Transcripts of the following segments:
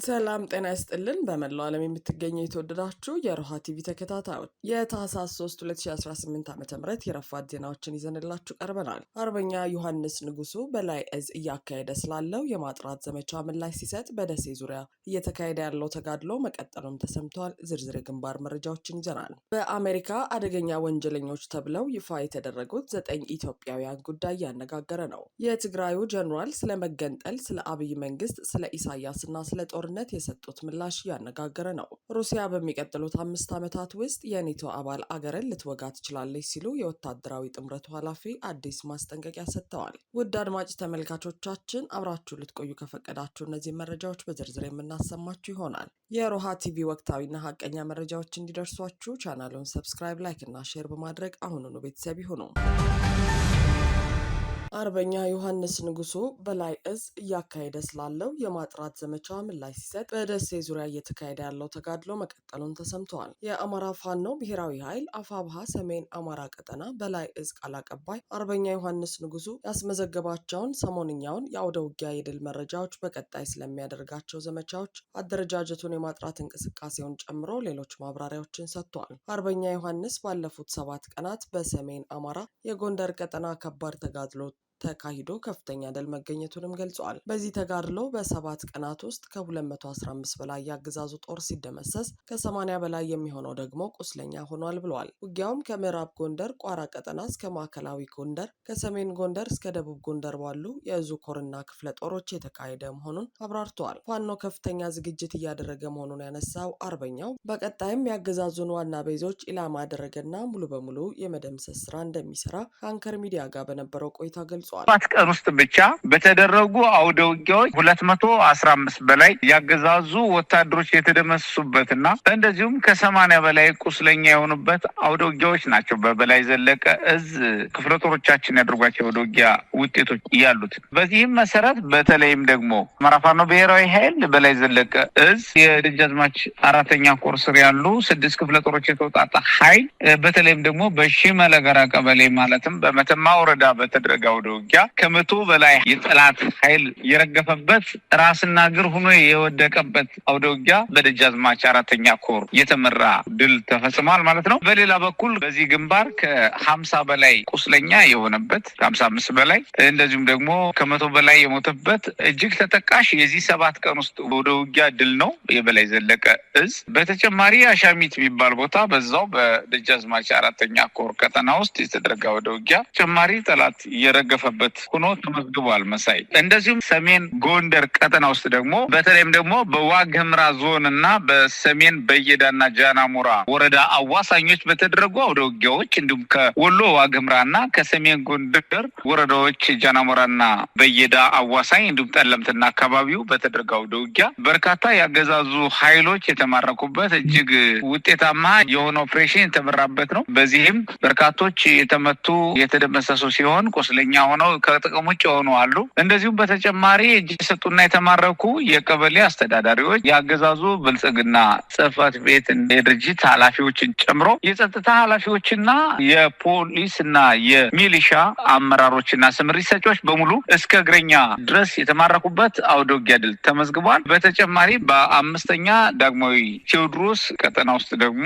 ሰላም ጤና ይስጥልን በመላው ዓለም የምትገኙ የተወደዳችሁ የሮሃ ቲቪ ተከታታዮች የታህሳስ 3 2018 ዓ.ም የረፋድ ዜናዎችን ይዘንላችሁ ቀርበናል። አርበኛ ዮሐንስ ንጉሱ በላይ እዝ እያካሄደ ስላለው የማጥራት ዘመቻ ምላሽ ሲሰጥ በደሴ ዙሪያ እየተካሄደ ያለው ተጋድሎ መቀጠሉም ተሰምቷል። ዝርዝር የግንባር መረጃዎችን ይዘናል። በአሜሪካ አደገኛ ወንጀለኞች ተብለው ይፋ የተደረጉት 9 ኢትዮጵያውያን ጉዳይ ያነጋገረ ነው። የትግራዩ ጀነራል ስለመገንጠል፣ ስለ አብይ መንግስት፣ ስለ ኢሳያስና ስለ ጦርነት የሰጡት ምላሽ ያነጋገረ ነው። ሩሲያ በሚቀጥሉት 5 ዓመታት ውስጥ የኔቶ አባል አገርን ልትወጋ ትችላለች ሲሉ የወታደራዊ ጥምረቱ ኃላፊ አዲስ ማስጠንቀቂያ ሰጥተዋል። ውድ አድማጭ ተመልካቾቻችን አብራችሁ ልትቆዩ ከፈቀዳችሁ እነዚህ መረጃዎች በዝርዝር የምናሰማችሁ ይሆናል። የሮሃ ቲቪ ወቅታዊና ሀቀኛ መረጃዎች እንዲደርሷችሁ ቻናሉን ሰብስክራይብ፣ ላይክ እና ሼር በማድረግ አሁኑኑ ቤተሰብ ይሁኑ። አርበኛ ዮሐንስ ንጉሱ በላይ እዝ እያካሄደ ስላለው የማጥራት ዘመቻ ምላሽ ሲሰጥ በደሴ ዙሪያ እየተካሄደ ያለው ተጋድሎ መቀጠሉን ተሰምተዋል። የአማራ ፋኖ ብሔራዊ ኃይል አፋብሃ ሰሜን አማራ ቀጠና በላይ እዝ ቃል አቀባይ አርበኛ ዮሐንስ ንጉሱ ያስመዘገባቸውን ሰሞንኛውን የአውደ ውጊያ የድል መረጃዎች፣ በቀጣይ ስለሚያደርጋቸው ዘመቻዎች፣ አደረጃጀቱን የማጥራት እንቅስቃሴውን ጨምሮ ሌሎች ማብራሪያዎችን ሰጥቷል። አርበኛ ዮሐንስ ባለፉት 7 ቀናት በሰሜን አማራ የጎንደር ቀጠና ከባድ ተጋድሎ ተካሂዶ ከፍተኛ ድል መገኘቱንም ገልጿል። በዚህ ተጋድሎ በ7 ቀናት ውስጥ ከ215 በላይ ያገዛዙ ጦር ሲደመሰስ ከ80 በላይ የሚሆነው ደግሞ ቁስለኛ ሆኗል ብለዋል። ውጊያውም ከምዕራብ ጎንደር ቋራ ቀጠና እስከ ማዕከላዊ ጎንደር፣ ከሰሜን ጎንደር እስከ ደቡብ ጎንደር ባሉ የእዙ ኮርና ክፍለ ጦሮች የተካሄደ መሆኑን አብራርተዋል። ፋኖ ከፍተኛ ዝግጅት እያደረገ መሆኑን ያነሳው አርበኛው በቀጣይም ያገዛዙን ዋና ቤዞች ኢላማ ያደረገና ሙሉ በሙሉ የመደምሰስ ስራ እንደሚሰራ ከአንከር ሚዲያ ጋር በነበረው ቆይታ ገልጿል። 7 ቀን ውስጥ ብቻ በተደረጉ አውደ ውጊያዎች 215 በላይ ያገዛዙ ወታደሮች የተደመሰሱበትና እንደዚሁም ከ80 በላይ ቁስለኛ የሆኑበት አውደ ውጊያዎች ናቸው። በበላይ ዘለቀ እዝ ክፍለ ጦሮቻችን ያደርጓቸው አውደ ውጊያ ውጤቶች ያሉት። በዚህም መሰረት በተለይም ደግሞ አማራ ፋኖ ብሔራዊ ኃይል በላይ ዘለቀ እዝ የደጃዝማች 4ኛ ኮር ስር ያሉ 6 ክፍለ ጦሮች የተውጣጣ ኃይል በተለይም ደግሞ በሽመለ ገራ ቀበሌ ማለትም በመተማ ወረዳ በተደረገ አውደ ውጊያ ከ100 በላይ የጠላት ኃይል የረገፈበት ራስና እግር ሆኖ የወደቀበት አውደ ውጊያ በደጃዝማች 4ኛ ኮር የተመራ ድል ተፈጽሟል ማለት ነው። በሌላ በኩል በዚህ ግንባር ከ50 በላይ ቁስለኛ የሆነበት፣ ከ55 በላይ እንደዚሁም ደግሞ ከ100 በላይ የሞተበት እጅግ ተጠቃሽ የዚህ 7 ቀን ውስጥ አውደ ውጊያ ድል ነው የበላይ ዘለቀ እዝ። በተጨማሪ አሻሚት የሚባል ቦታ በዛው በደጃዝማች 4ኛ ኮር ቀጠና ውስጥ የተደረገ አውደ ውጊያ ተጨማሪ ጠላት የረገፈበት ሆኖ ተመዝግቧል። መሳይ እንደዚሁም ሰሜን ጎንደር ቀጠና ውስጥ ደግሞ በተለይም ደግሞ በዋግ ኽምራ ዞን እና በሰሜን በየዳና ጃናሞራ ወረዳ አዋሳኞች በተደረጉ አውደ ውጊያዎች እንዲሁም ከወሎ ዋግ ኽምራና ከሰሜን ጎንደር ወረዳዎች ጃናሞራና በየዳ አዋሳኝ እንዲሁም ጠለምትና አካባቢው በተደረገው አውደ ውጊያ በርካታ ያገዛዙ ኃይሎች የተማረኩበት እጅግ ውጤታማ የሆነ ኦፕሬሽን የተመራበት ነው። በዚህም በርካቶች የተመቱ የተደመሰሱ ሲሆን ቁስለኛ ሆነው ከጥቅም ውጭ ሆኑ አሉ። እንደዚሁም በተጨማሪ እጅ የሰጡና የተማረኩ የቀበሌ አስተዳዳሪዎች፣ ያገዛዙ ብልጽግና ጽህፈት ቤት የድርጅት ኃላፊዎችን ጨምሮ የጸጥታ ኃላፊዎችና የፖሊስና የሚሊሻ አመራሮችና ስምሪት ሰጪዎች በሙሉ እስከ እግረኛ ድረስ የተማረኩበት አውደ ውጊያ ድል ተመዝግቧል። በተጨማሪ በ5ኛ ዳግማዊ ቴዎድሮስ ቀጠና ውስጥ ደግሞ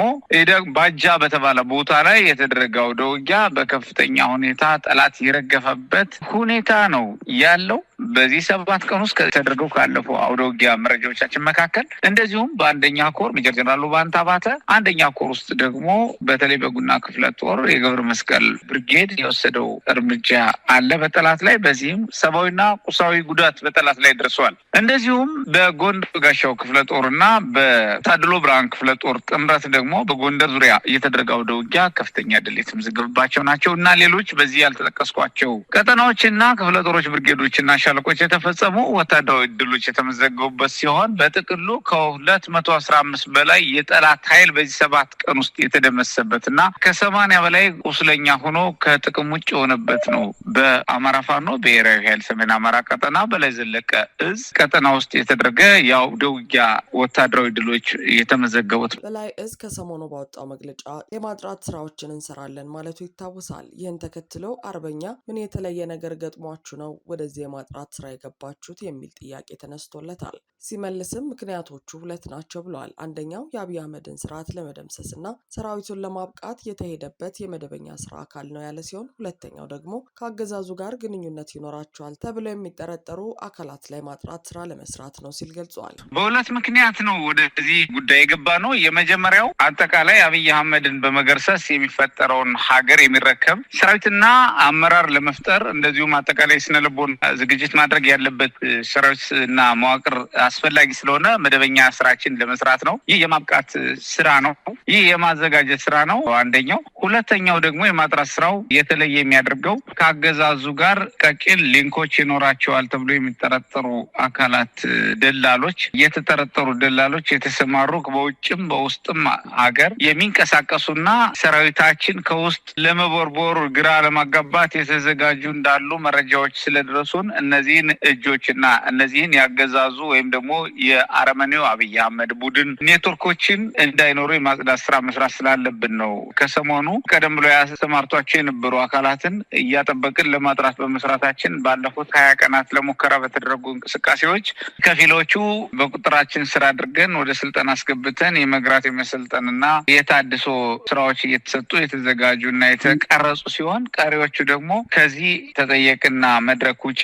ባጃ በተባለ ቦታ ላይ የተደረገ አውደ ውጊያ በከፍተኛ ሁኔታ ጠላት የረገፈበት ሁኔታ ነው ያለው። በዚህ 7 ቀን ውስጥ ከተደረገው ካለፈው አውደ ውጊያ መረጃዎቻችን መካከል እንደዚሁም በአንደኛ ኮር ሜጀር ጀነራል ባንታ ባተ አንደኛ ኮር ውስጥ ደግሞ በተለይ በጉና ክፍለ ጦር የገብረ መስቀል ብርጌድ የወሰደው እርምጃ አለ በጠላት ላይ። በዚህም ሰብአዊና ቁሳዊ ጉዳት በጠላት ላይ ደርሷል። እንደዚሁም በጎንደር ጋሻው ክፍለ ጦርና በታድሎ ብርሃን ክፍለ ጦር ጥምረት ደግሞ በጎንደር ዙሪያ እየተደረገ አውደ ውጊያ ከፍተኛ ድል የተመዘገበባቸው ናቸው እና ሌሎች በዚህ ያልተጠቀስኳቸው ቀጠናዎችና ክፍለ ጦሮች ብርጌዶችና ሻለቆች የተፈጸሙ ወታደራዊ ድሎች የተመዘገቡበት ሲሆን በጥቅሉ ከ215 በላይ የጠላት ኃይል በዚህ 7 ቀን ውስጥ የተደመሰበትና ከ80 በላይ ቁስለኛ ሆኖ ከጥቅም ውጭ የሆነበት ነው። በአማራ ፋኖ ብሔራዊ ኃይል ሰሜን አማራ ቀጠና በላይ ዘለቀ እዝ ቀጠና ውስጥ የተደረገ የአውደ ውጊያ ወታደራዊ ድሎች የተመዘገቡት። በላይ እዝ ከሰሞኑ ባወጣው መግለጫ የማጥራት ስራዎችን እንሰራለን ማለቱ ይታወሳል። ይህን ተከትሎ አርበኛ ምን የተለየ የተለያየ ነገር ገጥሟችሁ ነው ወደዚህ የማጥራት ስራ የገባችሁት የሚል ጥያቄ ተነስቶለታል። ሲመልስም ምክንያቶቹ ሁለት ናቸው ብለዋል። አንደኛው የአብይ አህመድን ስርዓት ለመደምሰስ እና ሰራዊቱን ለማብቃት የተሄደበት የመደበኛ ስራ አካል ነው ያለ ሲሆን፣ ሁለተኛው ደግሞ ከአገዛዙ ጋር ግንኙነት ይኖራቸዋል ተብለው የሚጠረጠሩ አካላት ላይ ማጥራት ስራ ለመስራት ነው ሲል ገልጿል። በሁለት ምክንያት ነው ወደዚህ ጉዳይ የገባ ነው። የመጀመሪያው አጠቃላይ አብይ አህመድን በመገርሰስ የሚፈጠረውን ሀገር የሚረከብ ሰራዊትና አመራር ለመፍጠር እንደዚሁም አጠቃላይ ስነልቦና ዝግጅት ማድረግ ያለበት ሰራዊትና መዋቅር አስፈላጊ ስለሆነ መደበኛ ስራችን ለመስራት ነው። ይህ የማብቃት ስራ ነው። ይህ የማዘጋጀት ስራ ነው አንደኛው። ሁለተኛው ደግሞ የማጥራት ስራው የተለየ የሚያደርገው ከአገዛዙ ጋር ቀቂል ሊንኮች ይኖራቸዋል ተብሎ የሚጠረጠሩ አካላት ደላሎች፣ የተጠረጠሩ ደላሎች የተሰማሩ በውጭም በውስጥም ሀገር የሚንቀሳቀሱና ሰራዊታችን ከውስጥ ለመቦርቦር ግራ ለማጋባት የተዘጋጁ እንዳሉ መረጃዎች ስለደረሱን እነዚህን እጆችና እነዚህን ያገዛዙ ወይም ደግሞ የአረመኔው አብይ አህመድ ቡድን ኔትወርኮችን እንዳይኖሩ የማጽዳት ስራ መስራት ስላለብን ነው። ከሰሞኑ ቀደም ብሎ ያሰማርቷቸው የነበሩ አካላትን እያጠበቅን ለማጥራት በመስራታችን ባለፉት 20 ቀናት ለሙከራ በተደረጉ እንቅስቃሴዎች ከፊሎቹ በቁጥራችን ስራ አድርገን ወደ ስልጠና አስገብተን የመግራት የመሰልጠንና የታድሶ ስራዎች እየተሰጡ የተዘጋጁና የተቀረጹ ሲሆን ቀሪዎቹ ደግሞ ከዚህ ተጠየቅና መድረክ ውጪ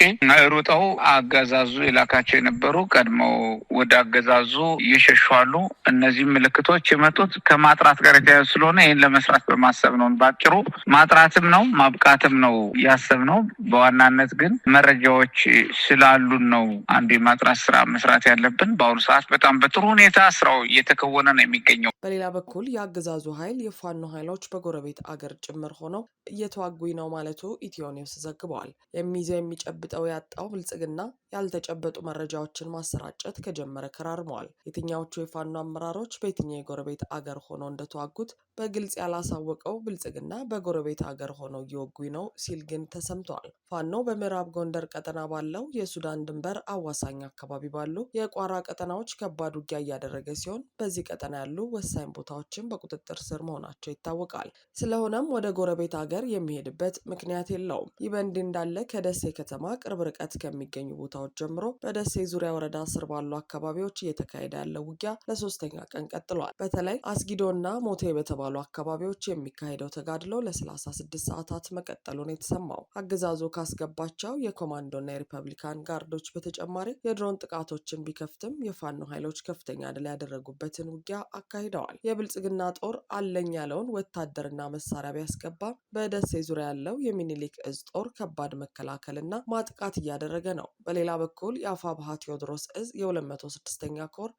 ሩጠው አገዛዙ የላካቸው የነበሩ ቀድመው ወደ አገዛዙ እየሸሿሉ። እነዚህ ምልክቶች የመጡት ከማጥራት ጋር የተያያዙ ስለሆነ ይህን ለመስራት በማሰብ ነው። ባጭሩ ማጥራትም ነው ማብቃትም ነው ያሰብነው። በዋናነት ግን መረጃዎች ስላሉን ነው አንዱ የማጥራት ስራ መስራት ያለብን። በአሁኑ ሰዓት በጣም በጥሩ ሁኔታ ስራው እየተከወነ ነው የሚገኘው። በሌላ በኩል የአገዛዙ ኃይል የፋኖ ኃይሎች በጎረቤት አገር ጭምር ሆነው እየተዋጉኝ ነው ማለቱ ኢትዮ ኒውስ ዘግበዋል። የሚይዘው የሚጨብጠው ያጣው ብልጽግና ያልተጨበጡ መረጃዎችን ማሰራጨት ከጀመረ ከራርመዋል። የትኛዎቹ የፋኖ አመራሮች በየትኛው የጎረቤት አገር ሆነው እንደተዋጉት በግልጽ ያላሳወቀው ብልጽግና በጎረቤት አገር ሆነው እየወጉኝ ነው ሲል ግን ተሰምተዋል። ፋኖ በምዕራብ ጎንደር ቀጠና ባለው የሱዳን ድንበር አዋሳኝ አካባቢ ባሉ የቋራ ቀጠናዎች ከባድ ውጊያ እያደረገ ሲሆን በዚህ ቀጠና ያሉ ወሳኝ ቦታዎችን በቁጥጥር ስር መሆናቸው ይታወቃል። ስለሆነም ወደ ጎረቤት አገር የሚሄድበት ምክንያት የለውም። ይህ በእንዲህ እንዳለ ከደሴ ከተማ ቅርብ ርቀት ከሚገኙ ቦታዎች ጀምሮ በደሴ ዙሪያ ወረዳ ስር ባሉ አካባቢዎች እየተካሄደ ያለው ውጊያ ለሶስተኛ ቀን ቀጥሏል። በተለይ አስጊዶና ሞቴ በተባሉ አካባቢዎች የሚካሄደው ተጋድሎ ለ36 ሰዓታት መቀጠሉን የተሰማው አገዛዙ ካስገባቸው የኮማንዶና የሪፐብሊካን ጋርዶች በተጨማሪ የድሮን ጥቃቶችን ቢከፍትም የፋኖ ኃይሎች ከፍተኛ ድል ያደረጉበትን ውጊያ አካሂደዋል። የብልጽግና ጦር አለኝ ያለውን ወታደርና መሳሪያ ቢያስገባም በደሴ ዙሪያ ያለው የሚኒሊክ እዝ ጦር ከባድ መከላከልና ማጥቃት እያደረገ ነው። በሌላ በኩል የአፋብኃ ቴዎድሮስ እዝ የ206ኛ ኮር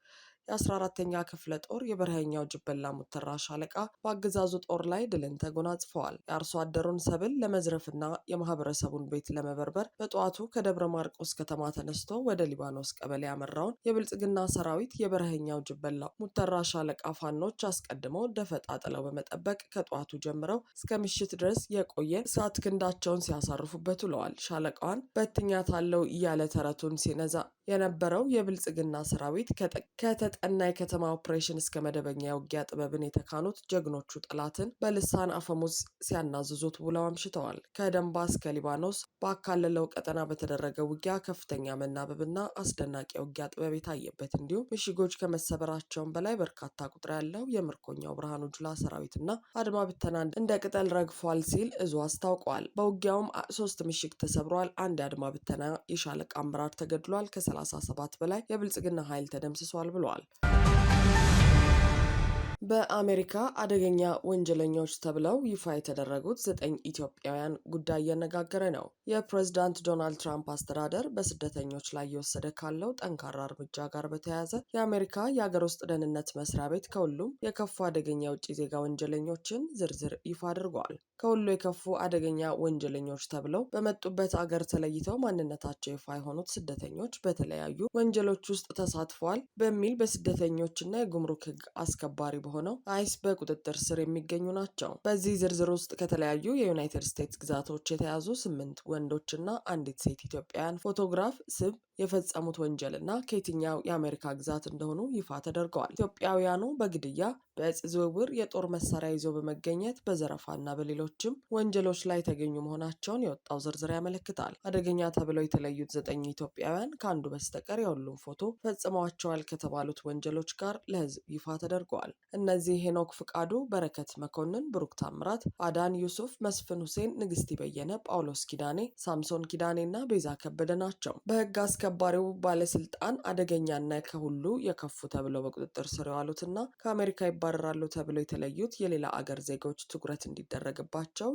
የ14ኛ ክፍለ ጦር የበረሃኛው ጅበላ ሙተራ ሻለቃ በአገዛዙ ጦር ላይ ድልን ተጎናጽፈዋል። የአርሶ አደሩን ሰብል ለመዝረፍና የማህበረሰቡን ቤት ለመበርበር በጠዋቱ ከደብረ ማርቆስ ከተማ ተነስቶ ወደ ሊባኖስ ቀበሌ ያመራውን የብልጽግና ሰራዊት የበረሃኛው ጅበላ ሙተራ ሻለቃ ፋኖች አስቀድመው ደፈጣ ጥለው በመጠበቅ ከጠዋቱ ጀምረው እስከ ምሽት ድረስ የቆየ እሳት ክንዳቸውን ሲያሳርፉበት ውለዋል። ሻለቃዋን በትኛታለው እያለ ተረቱን ሲነዛ የነበረው የብልጽግና ሰራዊት ከተጠና የከተማ ኦፕሬሽን እስከ መደበኛ የውጊያ ጥበብን የተካኑት ጀግኖቹ ጠላትን በልሳን አፈሙዝ ሲያናዝዙት ውለው አምሽተዋል። ከደንባ እስከ ሊባኖስ ባካለለው ቀጠና በተደረገ ውጊያ ከፍተኛ መናበብና አስደናቂ የውጊያ ጥበብ የታየበት እንዲሁም ምሽጎች ከመሰበራቸውም በላይ በርካታ ቁጥር ያለው የምርኮኛው ብርሃኑ ጁላ ሰራዊትና አድማ ብተና እንደ ቅጠል ረግፏል ሲል እዙ አስታውቋል። በውጊያውም 3 ምሽግ ተሰብሯል። አንድ የአድማ ብተና የሻለቃ አመራር ተገድሏል። ከ37 በላይ የብልጽግና ኃይል ተደምስሷል ብለዋል። በአሜሪካ አደገኛ ወንጀለኞች ተብለው ይፋ የተደረጉት 9 ኢትዮጵያውያን ጉዳይ እያነጋገረ ነው። የፕሬዝዳንት ዶናልድ ትራምፕ አስተዳደር በስደተኞች ላይ እየወሰደ ካለው ጠንካራ እርምጃ ጋር በተያያዘ የአሜሪካ የአገር ውስጥ ደህንነት መስሪያ ቤት ከሁሉም የከፉ አደገኛ የውጭ ዜጋ ወንጀለኞችን ዝርዝር ይፋ አድርጓል። ከሁሉ የከፉ አደገኛ ወንጀለኞች ተብለው በመጡበት አገር ተለይተው ማንነታቸው ይፋ የሆኑት ስደተኞች በተለያዩ ወንጀሎች ውስጥ ተሳትፈዋል በሚል በስደተኞችና የጉምሩክ ሕግ አስከባሪ በሆነው አይስ በቁጥጥር ስር የሚገኙ ናቸው። በዚህ ዝርዝር ውስጥ ከተለያዩ የዩናይትድ ስቴትስ ግዛቶች የተያዙ 8 ወንዶችና አንዲት ሴት ኢትዮጵያውያን ፎቶግራፍ ስብ የፈጸሙት ወንጀልና ከየትኛው የአሜሪካ ግዛት እንደሆኑ ይፋ ተደርገዋል። ኢትዮጵያውያኑ በግድያ፣ በእጽ ዝውውር፣ የጦር መሳሪያ ይዞ በመገኘት፣ በዘረፋና በሌሎች ሌሎችም ወንጀሎች ላይ የተገኙ መሆናቸውን የወጣው ዝርዝር ያመለክታል። አደገኛ ተብለው የተለዩት 9 ኢትዮጵያውያን ከአንዱ በስተቀር የሁሉም ፎቶ ፈጽመዋቸዋል ከተባሉት ወንጀሎች ጋር ለህዝብ ይፋ ተደርገዋል። እነዚህ ሄኖክ ፍቃዱ፣ በረከት መኮንን፣ ብሩክ ታምራት፣ አዳን ዩሱፍ፣ መስፍን ሁሴን፣ ንግስቲ በየነ፣ ጳውሎስ ኪዳኔ፣ ሳምሶን ኪዳኔ እና ቤዛ ከበደ ናቸው። በህግ አስከባሪው ባለስልጣን አደገኛና ከሁሉ የከፉ ተብለው በቁጥጥር ስር የዋሉትና ከአሜሪካ ይባረራሉ ተብለው የተለዩት የሌላ አገር ዜጎች ትኩረት እንዲደረግባቸው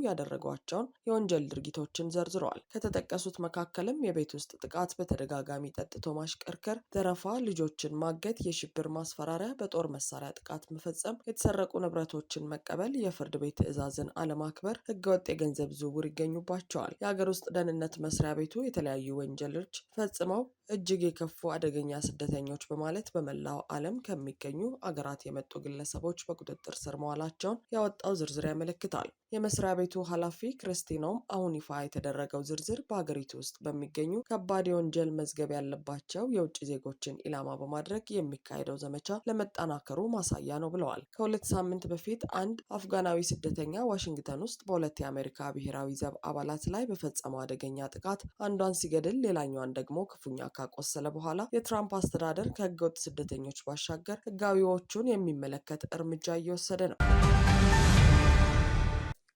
ያደረጓቸውን የወንጀል ድርጊቶችን ዘርዝረዋል። ከተጠቀሱት መካከልም የቤት ውስጥ ጥቃት፣ በተደጋጋሚ ጠጥቶ ማሽከርከር፣ ዘረፋ፣ ልጆችን ማገት፣ የሽብር ማስፈራሪያ፣ በጦር መሳሪያ ጥቃት መፈጸም፣ የተሰረቁ ንብረቶችን መቀበል፣ የፍርድ ቤት ትዕዛዝን አለማክበር፣ ህገወጥ የገንዘብ ዝውውር ይገኙባቸዋል። የሀገር ውስጥ ደህንነት መስሪያ ቤቱ የተለያዩ ወንጀሎች ፈጽመው እጅግ የከፉ አደገኛ ስደተኞች በማለት በመላው ዓለም ከሚገኙ አገራት የመጡ ግለሰቦች በቁጥጥር ስር መዋላቸውን ያወጣው ዝርዝር ያመለክታል። የመስሪያ ቤቱ ኃላፊ ክርስቲኖም አሁን ይፋ የተደረገው ዝርዝር በሀገሪቱ ውስጥ በሚገኙ ከባድ የወንጀል መዝገብ ያለባቸው የውጭ ዜጎችን ኢላማ በማድረግ የሚካሄደው ዘመቻ ለመጠናከሩ ማሳያ ነው ብለዋል። ከ2 ሳምንት በፊት አንድ አፍጋናዊ ስደተኛ ዋሽንግተን ውስጥ በሁለት የአሜሪካ ብሔራዊ ዘብ አባላት ላይ በፈጸመው አደገኛ ጥቃት አንዷን ሲገድል ሌላኛዋን ደግሞ ክፉኛ ካቆሰለ በኋላ የትራምፕ አስተዳደር ከህገወጥ ስደተኞች ባሻገር ህጋዊዎቹን የሚመለከት እርምጃ እየወሰደ ነው።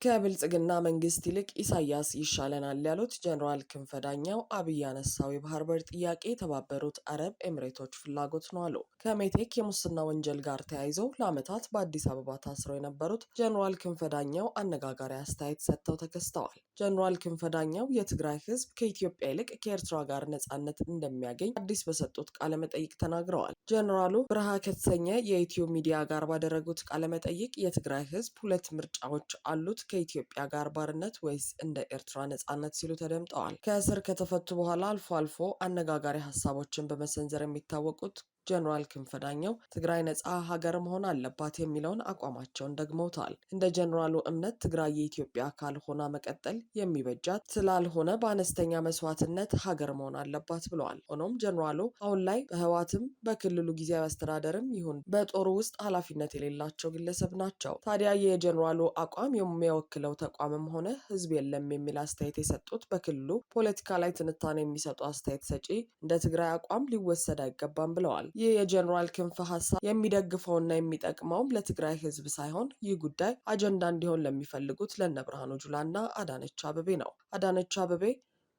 ከብልጽግና መንግስት ይልቅ ኢሳያስ ይሻለናል ያሉት ጀኔራል ክንፈ ዳኘው አብይ ያነሳው የባህር በር ጥያቄ የተባበሩት አረብ ኤምሬቶች ፍላጎት ነው አሉ። ከሜቴክ የሙስና ወንጀል ጋር ተያይዘው ለዓመታት በአዲስ አበባ ታስረው የነበሩት ጀኔራል ክንፈ ዳኘው አነጋጋሪ አስተያየት ሰጥተው ተከስተዋል። ጀኔራል ክንፈ ዳኘው የትግራይ ህዝብ ከኢትዮጵያ ይልቅ ከኤርትራ ጋር ነጻነት እንደሚያገኝ አዲስ በሰጡት ቃለ መጠይቅ ተናግረዋል። ጀኔራሉ ብርሃ ከተሰኘ የኢትዮ ሚዲያ ጋር ባደረጉት ቃለ መጠይቅ የትግራይ ህዝብ ሁለት ምርጫዎች አሉት፣ ከኢትዮጵያ ጋር ባርነት ወይስ እንደ ኤርትራ ነጻነት ሲሉ ተደምጠዋል። ከእስር ከተፈቱ በኋላ አልፎ አልፎ አነጋጋሪ ሀሳቦችን በመሰንዘር የሚታወቁት ጀኔራል ክንፈ ዳኘው ትግራይ ነጻ ሀገር መሆን አለባት የሚለውን አቋማቸውን ደግመውታል። እንደ ጀኔራሉ እምነት ትግራይ የኢትዮጵያ አካል ሆና መቀጠል የሚበጃት ስላልሆነ በአነስተኛ መስዋዕትነት ሀገር መሆን አለባት ብለዋል። ሆኖም ጀኔራሉ አሁን ላይ በህወሓትም በክልሉ ጊዜያዊ አስተዳደርም ይሁን በጦሩ ውስጥ ኃላፊነት የሌላቸው ግለሰብ ናቸው። ታዲያ የጀኔራሉ አቋም የሚወክለው ተቋምም ሆነ ህዝብ የለም የሚል አስተያየት የሰጡት በክልሉ ፖለቲካ ላይ ትንታኔ የሚሰጡ አስተያየት ሰጪ እንደ ትግራይ አቋም ሊወሰድ አይገባም ብለዋል። ይህ የጀኔራል ክንፈ ሀሳብ የሚደግፈውና የሚጠቅመውም ለትግራይ ህዝብ ሳይሆን ይህ ጉዳይ አጀንዳ እንዲሆን ለሚፈልጉት ለነ ብርሃኑ ጁላና አዳነች አቤቤ ነው። አዳነች አቤቤ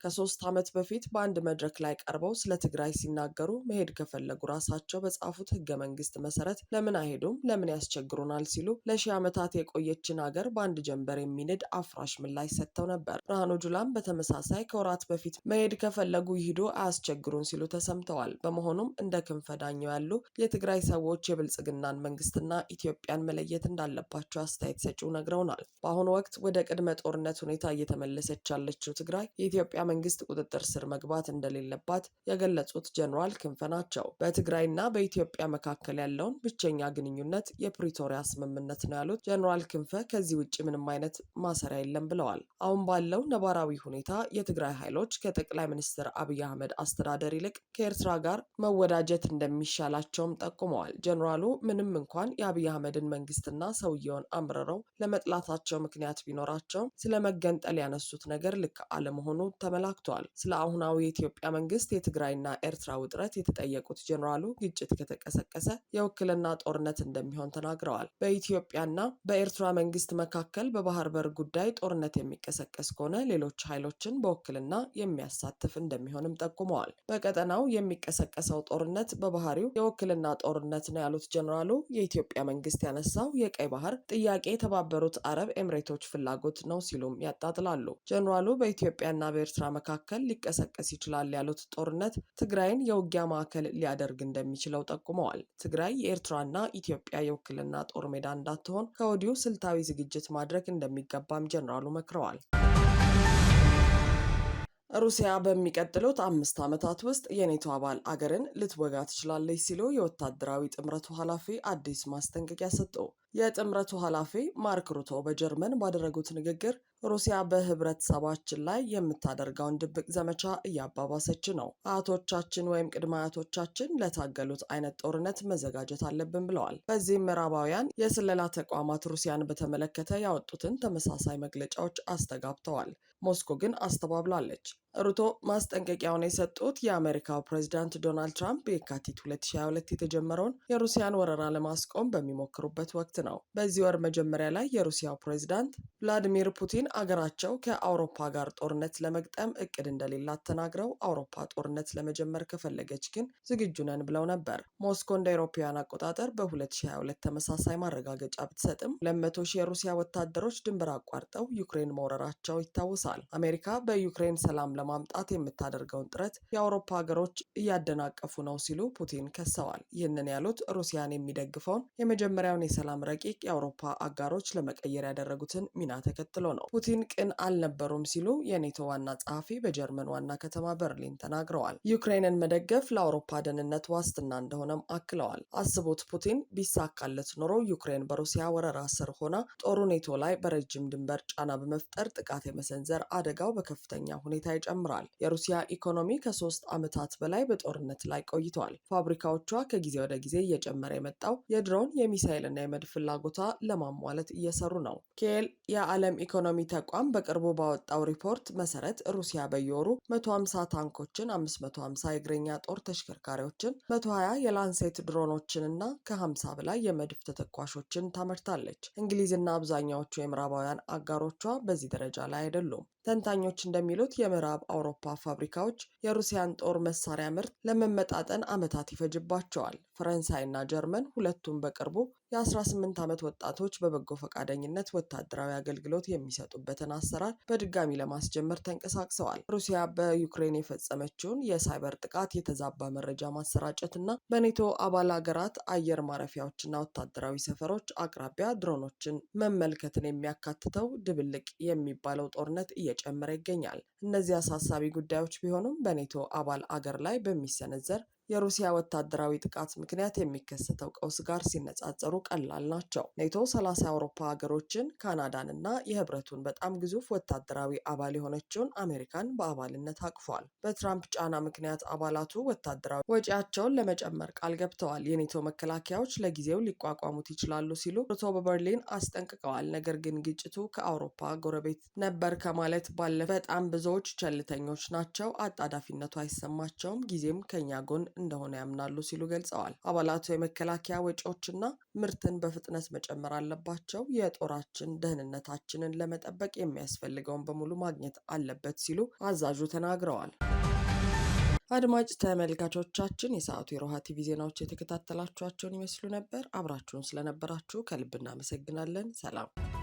ከ3 ዓመት በፊት በአንድ መድረክ ላይ ቀርበው ስለ ትግራይ ሲናገሩ መሄድ ከፈለጉ ራሳቸው በጻፉት ህገ መንግስት መሰረት ለምን አይሄዱም? ለምን ያስቸግሩናል? ሲሉ ለሺህ ዓመታት የቆየችን ሀገር በአንድ ጀንበር የሚንድ አፍራሽ ምላሽ ሰጥተው ነበር። ብርሃኑ ጁላም በተመሳሳይ ከወራት በፊት መሄድ ከፈለጉ ይሂዱ፣ አያስቸግሩን ሲሉ ተሰምተዋል። በመሆኑም እንደ ክንፈ ዳኘው ያሉ የትግራይ ሰዎች የብልጽግናን መንግስትና ኢትዮጵያን መለየት እንዳለባቸው አስተያየት ሰጪው ነግረውናል። በአሁኑ ወቅት ወደ ቅድመ ጦርነት ሁኔታ እየተመለሰች ያለችው ትግራይ የኢትዮጵያ መንግስት ቁጥጥር ስር መግባት እንደሌለባት የገለጹት ጀኔራል ክንፈ ናቸው። በትግራይና በኢትዮጵያ መካከል ያለውን ብቸኛ ግንኙነት የፕሪቶሪያ ስምምነት ነው ያሉት ጀኔራል ክንፈ ከዚህ ውጭ ምንም አይነት ማሰሪያ የለም ብለዋል። አሁን ባለው ነባራዊ ሁኔታ የትግራይ ኃይሎች ከጠቅላይ ሚኒስትር አብይ አህመድ አስተዳደር ይልቅ ከኤርትራ ጋር መወዳጀት እንደሚሻላቸውም ጠቁመዋል። ጀኔራሉ ምንም እንኳን የአብይ አህመድን መንግስትና ሰውየውን አምርረው ለመጥላታቸው ምክንያት ቢኖራቸውም ስለ መገንጠል ያነሱት ነገር ልክ አለመሆኑ ተመላክቷል። ስለ አሁናዊ የኢትዮጵያ መንግስት የትግራይና ኤርትራ ውጥረት የተጠየቁት ጀኔራሉ ግጭት ከተቀሰቀሰ የውክልና ጦርነት እንደሚሆን ተናግረዋል። በኢትዮጵያና በኤርትራ መንግስት መካከል በባህር በር ጉዳይ ጦርነት የሚቀሰቀስ ከሆነ ሌሎች ኃይሎችን በውክልና የሚያሳትፍ እንደሚሆንም ጠቁመዋል። በቀጠናው የሚቀሰቀሰው ጦርነት በባህሪው የውክልና ጦርነት ነው ያሉት ጀኔራሉ የኢትዮጵያ መንግስት ያነሳው የቀይ ባህር ጥያቄ የተባበሩት አረብ ኤምሬቶች ፍላጎት ነው ሲሉም ያጣጥላሉ። ጀኔራሉ በኢትዮጵያና በኤርትራ መካከል ሊቀሰቀስ ይችላል ያሉት ጦርነት ትግራይን የውጊያ ማዕከል ሊያደርግ እንደሚችለው ጠቁመዋል። ትግራይ የኤርትራና ኢትዮጵያ የውክልና ጦር ሜዳ እንዳትሆን ከወዲሁ ስልታዊ ዝግጅት ማድረግ እንደሚገባም ጀኔራሉ መክረዋል። ሩሲያ በሚቀጥሉት 5 ዓመታት ውስጥ የኔቶ አባል አገርን ልትወጋ ትችላለች ሲሉ የወታደራዊ ጥምረቱ ኃላፊ አዲስ ማስጠንቀቂያ ሰጡ። የጥምረቱ ኃላፊ ማርክ ሩቶ በጀርመን ባደረጉት ንግግር ሩሲያ በህብረተሰባችን ላይ የምታደርገውን ድብቅ ዘመቻ እያባባሰች ነው። አያቶቻችን ወይም ቅድመ አያቶቻችን ለታገሉት አይነት ጦርነት መዘጋጀት አለብን ብለዋል። በዚህም ምዕራባውያን የስለላ ተቋማት ሩሲያን በተመለከተ ያወጡትን ተመሳሳይ መግለጫዎች አስተጋብተዋል። ሞስኮ ግን አስተባብላለች። ሩቶ ማስጠንቀቂያውን የሰጡት የአሜሪካው ፕሬዚዳንት ዶናልድ ትራምፕ የካቲት 2022 የተጀመረውን የሩሲያን ወረራ ለማስቆም በሚሞክሩበት ወቅት ነው። በዚህ ወር መጀመሪያ ላይ የሩሲያው ፕሬዚዳንት ቭላዲሚር ፑቲን አገራቸው ከአውሮፓ ጋር ጦርነት ለመግጠም እቅድ እንደሌላት ተናግረው አውሮፓ ጦርነት ለመጀመር ከፈለገች ግን ዝግጁ ነን ብለው ነበር። ሞስኮ እንደ አውሮፓውያን አቆጣጠር በ2022 ተመሳሳይ ማረጋገጫ ብትሰጥም 200 ሺህ የሩሲያ ወታደሮች ድንበር አቋርጠው ዩክሬን መውረራቸው ይታወሳል። አሜሪካ በዩክሬን ሰላም ለማምጣት የምታደርገውን ጥረት የአውሮፓ ሀገሮች እያደናቀፉ ነው ሲሉ ፑቲን ከሰዋል። ይህንን ያሉት ሩሲያን የሚደግፈውን የመጀመሪያውን የሰላም ረቂቅ የአውሮፓ አጋሮች ለመቀየር ያደረጉትን ሚና ተከትሎ ነው። ፑቲን ቅን አልነበሩም ሲሉ የኔቶ ዋና ጸሐፊ በጀርመን ዋና ከተማ በርሊን ተናግረዋል። ዩክሬንን መደገፍ ለአውሮፓ ደህንነት ዋስትና እንደሆነም አክለዋል። አስቡት፣ ፑቲን ቢሳካለት ኖሮ ዩክሬን በሩሲያ ወረራ ስር ሆና ጦሩ ኔቶ ላይ በረጅም ድንበር ጫና በመፍጠር ጥቃት የመሰንዘር አደጋው በከፍተኛ ሁኔታ ይጨምራል። የሩሲያ ኢኮኖሚ ከ3 ዓመታት በላይ በጦርነት ላይ ቆይቷል። ፋብሪካዎቿ ከጊዜ ወደ ጊዜ እየጨመረ የመጣው የድሮን የሚሳይልና የመድፍ ፍላጎቷ ለማሟላት እየሰሩ ነው። ኬል የዓለም ኢኮኖሚ ተቋም በቅርቡ ባወጣው ሪፖርት መሰረት ሩሲያ በየወሩ 150 ታንኮችን፣ 550 የእግረኛ ጦር ተሽከርካሪዎችን፣ 120 የላንሴት ድሮኖችን እና ከ50 በላይ የመድፍ ተተኳሾችን ታመርታለች። እንግሊዝና አብዛኛዎቹ የምዕራባውያን አጋሮቿ በዚህ ደረጃ ላይ አይደሉም። ተንታኞች እንደሚሉት የምዕራብ አውሮፓ ፋብሪካዎች የሩሲያን ጦር መሳሪያ ምርት ለመመጣጠን ዓመታት ይፈጅባቸዋል። ፈረንሳይና ጀርመን ሁለቱም በቅርቡ የ18 ዓመት ወጣቶች በበጎ ፈቃደኝነት ወታደራዊ አገልግሎት የሚሰጡበትን አሰራር በድጋሚ ለማስጀመር ተንቀሳቅሰዋል። ሩሲያ በዩክሬን የፈጸመችውን የሳይበር ጥቃት፣ የተዛባ መረጃ ማሰራጨትና በኔቶ አባል ሀገራት አየር ማረፊያዎችና ወታደራዊ ሰፈሮች አቅራቢያ ድሮኖችን መመልከትን የሚያካትተው ድብልቅ የሚባለው ጦርነት እየጨመረ ይገኛል። እነዚህ አሳሳቢ ጉዳዮች ቢሆኑም በኔቶ አባል አገር ላይ በሚሰነዘር የሩሲያ ወታደራዊ ጥቃት ምክንያት የሚከሰተው ቀውስ ጋር ሲነጻጸሩ ቀላል ናቸው። ኔቶ 30 የአውሮፓ ሀገሮችን፣ ካናዳን እና የህብረቱን በጣም ግዙፍ ወታደራዊ አባል የሆነችውን አሜሪካን በአባልነት አቅፏል። በትራምፕ ጫና ምክንያት አባላቱ ወታደራዊ ወጪያቸውን ለመጨመር ቃል ገብተዋል። የኔቶ መከላከያዎች ለጊዜው ሊቋቋሙት ይችላሉ ሲሉ ሩቶ በበርሊን አስጠንቅቀዋል። ነገር ግን ግጭቱ ከአውሮፓ ጎረቤት ነበር ከማለት ባለፈ በጣም ብዙዎች ቸልተኞች ናቸው፣ አጣዳፊነቱ አይሰማቸውም፣ ጊዜም ከኛ ጎን እንደሆነ ያምናሉ ሲሉ ገልጸዋል። አባላቱ የመከላከያ ወጪዎችና ምርትን በፍጥነት መጨመር አለባቸው፣ የጦራችን ደህንነታችንን ለመጠበቅ የሚያስፈልገውን በሙሉ ማግኘት አለበት ሲሉ አዛዡ ተናግረዋል። አድማጭ ተመልካቾቻችን የሰዓቱ የሮሃ ቲቪ ዜናዎች የተከታተላችኋቸውን ይመስሉ ነበር። አብራችሁን ስለነበራችሁ ከልብ እናመሰግናለን። ሰላም።